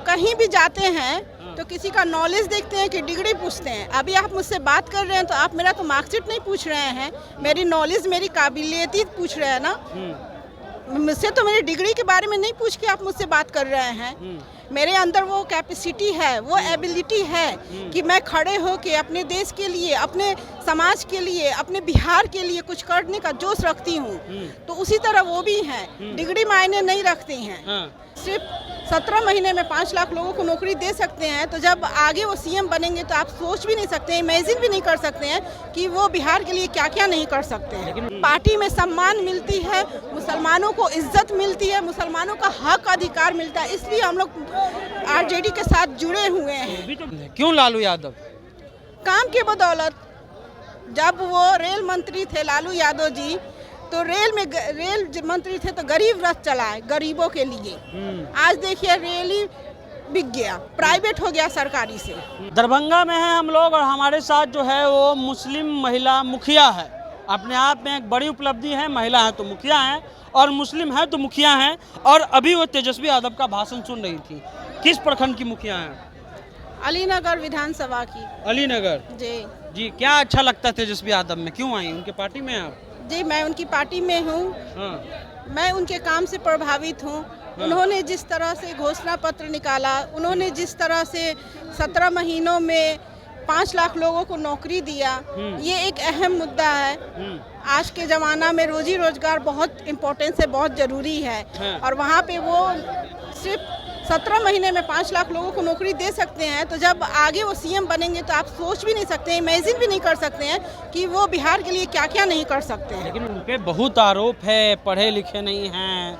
कहीं भी जाते हैं तो किसी का नॉलेज देखते हैं कि डिग्री पूछते हैं। अभी आप मुझसे बात कर रहे हैं तो आप मेरा तो मार्कशीट नहीं पूछ रहे हैं, मेरी नॉलेज मेरी काबिलियत ही पूछ रहे हैं ना। मुझसे तो मेरी डिग्री के बारे में नहीं पूछ के आप मुझसे बात कर रहे हैं। मेरे अंदर वो कैपेसिटी है, वो एबिलिटी है कि मैं खड़े होके अपने देश के लिए, अपने समाज के लिए, अपने बिहार के लिए कुछ करने का जोश रखती हूँ। तो उसी तरह वो भी हैं, डिग्री मायने नहीं रखती हैं। सिर्फ 17 महीने में 5 लाख लोगों को नौकरी दे सकते हैं, तो जब आगे वो सीएम बनेंगे तो आप सोच भी नहीं सकते, इमेजिन भी नहीं कर सकते हैं कि वो बिहार के लिए क्या क्या नहीं कर सकते हैं। पार्टी में सम्मान मिलती है, मुसलमानों को इज्जत मिलती है, मुसलमानों का हक अधिकार मिलता है, इसलिए हम लोग आरजेडी के साथ जुड़े हुए हैं। क्यों लालू यादव? काम के बदौलत। जब वो रेल मंत्री थे लालू यादव जी, तो रेल मंत्री थे तो गरीब रथ चलाए गरीबों के लिए। आज देखिए रेल ही बिक गया, प्राइवेट हो गया सरकारी से। दरभंगा में है हम लोग और हमारे साथ जो है वो मुस्लिम महिला मुखिया है। अपने आप में एक बड़ी उपलब्धि है, महिला है तो मुखिया है और मुस्लिम है तो मुखिया है। और अभी वो तेजस्वी यादव का भाषण सुन रही थी। किस प्रखंड की मुखिया है? अलीनगर विधानसभा की। अलीनगर जी। क्या अच्छा लगता है तेजस्वी यादव में? क्यों आई उनके पार्टी में आप? जी, मैं उनकी पार्टी में हूँ। मैं उनके काम से प्रभावित हूँ। उन्होंने जिस तरह से घोषणा पत्र निकाला, उन्होंने जिस तरह से 17 महीनों में 5 लाख लोगों को नौकरी दिया, ये एक अहम मुद्दा है। आज के ज़माना में रोजी रोजगार बहुत इम्पोर्टेंस है, बहुत ज़रूरी है। और वहाँ पे वो सिर्फ 17 महीने में 5 लाख लोगों को नौकरी दे सकते हैं, तो जब आगे वो सीएम बनेंगे तो आप सोच भी नहीं सकते, इमेजिन भी नहीं कर सकते हैं कि वो बिहार के लिए क्या क्या नहीं कर सकते हैं। लेकिन उन पे बहुत आरोप है, पढ़े लिखे नहीं हैं,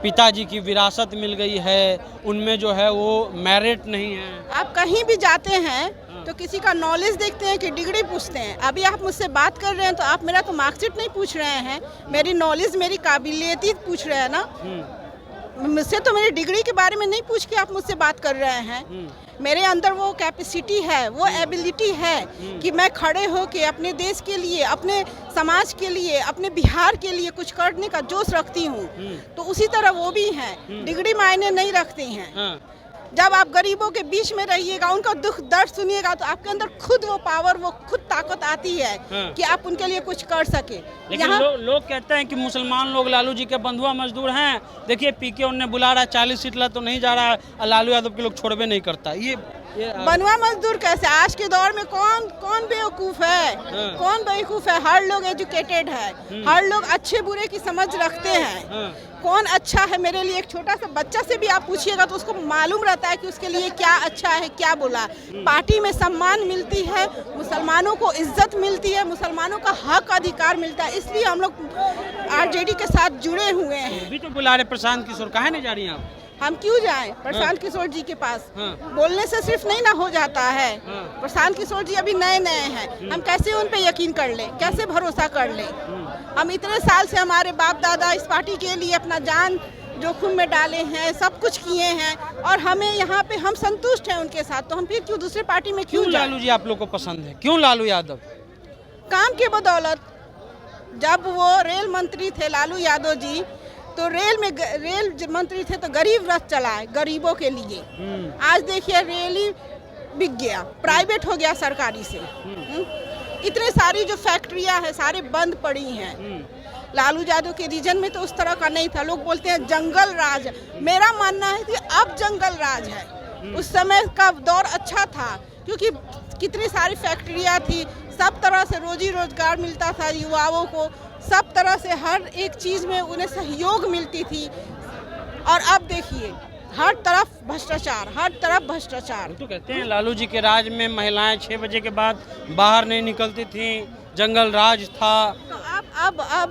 पिताजी की विरासत मिल गई है, उनमें जो है वो मेरिट नहीं है। आप कहीं भी जाते हैं तो किसी का नॉलेज देखते हैं कि डिग्री पूछते हैं। अभी आप मुझसे बात कर रहे हैं तो आप मेरा तो मार्कशीट नहीं पूछ रहे हैं, मेरी नॉलेज मेरी काबिलियत ही पूछ रहे हैं ना। मुझसे तो मेरी डिग्री के बारे में नहीं पूछ के आप मुझसे बात कर रहे हैं। मेरे अंदर वो कैपेसिटी है, वो एबिलिटी है कि मैं खड़े होके अपने देश के लिए, अपने समाज के लिए, अपने बिहार के लिए कुछ करने का जोश रखती हूँ। तो उसी तरह वो भी हैं, डिग्री मायने नहीं रखती हैं। जब आप गरीबों के बीच में रहिएगा, उनका दुख दर्द सुनिएगा, तो आपके अंदर खुद वो पावर, वो खुद ताकत आती है कि आप उनके लिए कुछ कर सके। लेकिन लोग कहते हैं कि मुसलमान लोग लालू जी के बंधुआ मजदूर हैं। देखिए पीके उन्हें बुला रहा है, 40 सीट ला तो नहीं जा रहा है, लालू यादव के लोग छोड़वे नहीं करता। ये बंधुआ मजदूर कैसे? आज के दौर में कौन बेवकूफ है? कौन बेवकूफ है? हर लोग एजुकेटेड है, हर लोग अच्छे बुरे की समझ रखते हैं। कौन अच्छा है मेरे लिए? एक छोटा सा बच्चा से भी आप पूछिएगा तो उसको मालूम रहता है कि उसके लिए क्या अच्छा है, क्या बुरा। पार्टी में सम्मान मिलती है, मुसलमानों को इज्जत मिलती है, मुसलमानों का हक अधिकार मिलता है, इसलिए हम लोग आरजेडी के साथ जुड़े हुए हैं। अभी तो बुला रहे प्रशांत किशोर, काहे नहीं जा रही हैं आप? हम क्यों जाएं प्रशांत किशोर जी के पास? बोलने से सिर्फ नहीं ना हो जाता है। प्रशांत किशोर जी अभी नए हैं, हम कैसे उन पे यकीन कर लें, कैसे भरोसा कर लें? हम इतने साल से हमारे बाप दादा इस पार्टी के लिए अपना जान जोखिम में डाले हैं, सब कुछ किए हैं और हमें यहाँ पे हम संतुष्ट हैं उनके साथ, तो हम फिर क्यों दूसरे पार्टी में क्यों जाएं? लालू जी आप लोग को पसंद है? क्यों लालू यादव? काम के बदौलत। जब वो रेल मंत्री थे लालू यादव जी, तो रेल मंत्री थे तो गरीब रथ चलाए गरीबों के लिए। आज देखिए रेल ही बिक गया, प्राइवेट हो गया सरकारी से। इतने सारी जो फैक्ट्रियां हैं सारे बंद पड़ी हैं। लालू यादव के रीजन में तो उस तरह का नहीं था। लोग बोलते हैं जंगल राज, मेरा मानना है कि अब जंगल राज है। उस समय का दौर अच्छा था क्योंकि कितनी सारी फैक्ट्रियां थी, सब तरह से रोजी रोजगार मिलता था युवाओं को, सब तरह से हर एक चीज में उन्हें सहयोग मिलती थी। और अब देखिए हर तरफ भ्रष्टाचार, हर तरफ भ्रष्टाचार। तो कहते हैं लालू जी के राज में महिलाएं 6 बजे के बाद बाहर नहीं निकलती थी, जंगल राज था। तो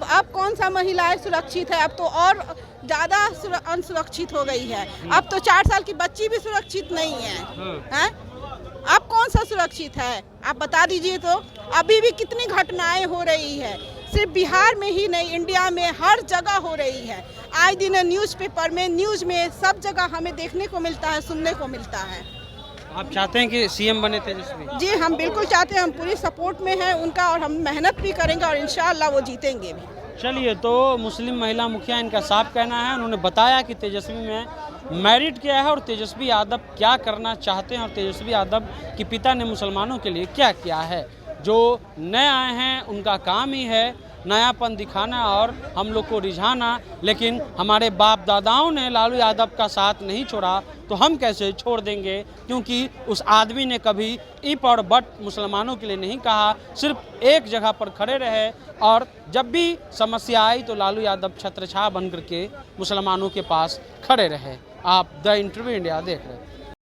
अब कौन सा महिलाएं सुरक्षित है? अब तो और ज्यादा अनसुरक्षित हो गई है। अब तो 4 साल की बच्ची भी सुरक्षित नहीं है। अब कौन सा सुरक्षित है? आप बता दीजिए तो। अभी भी कितनी घटनाएं हो रही है, सिर्फ बिहार में ही नहीं, इंडिया में हर जगह हो रही है। आए दिन न्यूज़पेपर में, न्यूज़ में, सब जगह हमें देखने को मिलता है, सुनने को मिलता है। आप चाहते हैं कि सीएम बने तेजस्वी? जी हम बिल्कुल चाहते हैं, हम पूरी सपोर्ट में हैं उनका और हम मेहनत भी करेंगे और इंशाअल्लाह वो जीतेंगे भी। चलिए, तो मुस्लिम महिला मुखिया इनका साफ कहना है, उन्होंने बताया कि तेजस्वी में मेरिट क्या है और तेजस्वी यादव क्या करना चाहते हैं और तेजस्वी यादव के पिता ने मुसलमानों के लिए क्या किया है। जो नए आए हैं उनका काम ही है नयापन दिखाना और हम लोग को रिझाना, लेकिन हमारे बाप दादाओं ने लालू यादव का साथ नहीं छोड़ा तो हम कैसे छोड़ देंगे, क्योंकि उस आदमी ने कभी इप और बट मुसलमानों के लिए नहीं कहा, सिर्फ एक जगह पर खड़े रहे और जब भी समस्या आई तो लालू यादव छत्रछाया बन करके मुसलमानों के पास खड़े रहे। आप द इंटरव्यू इंडिया देख रहे हैं।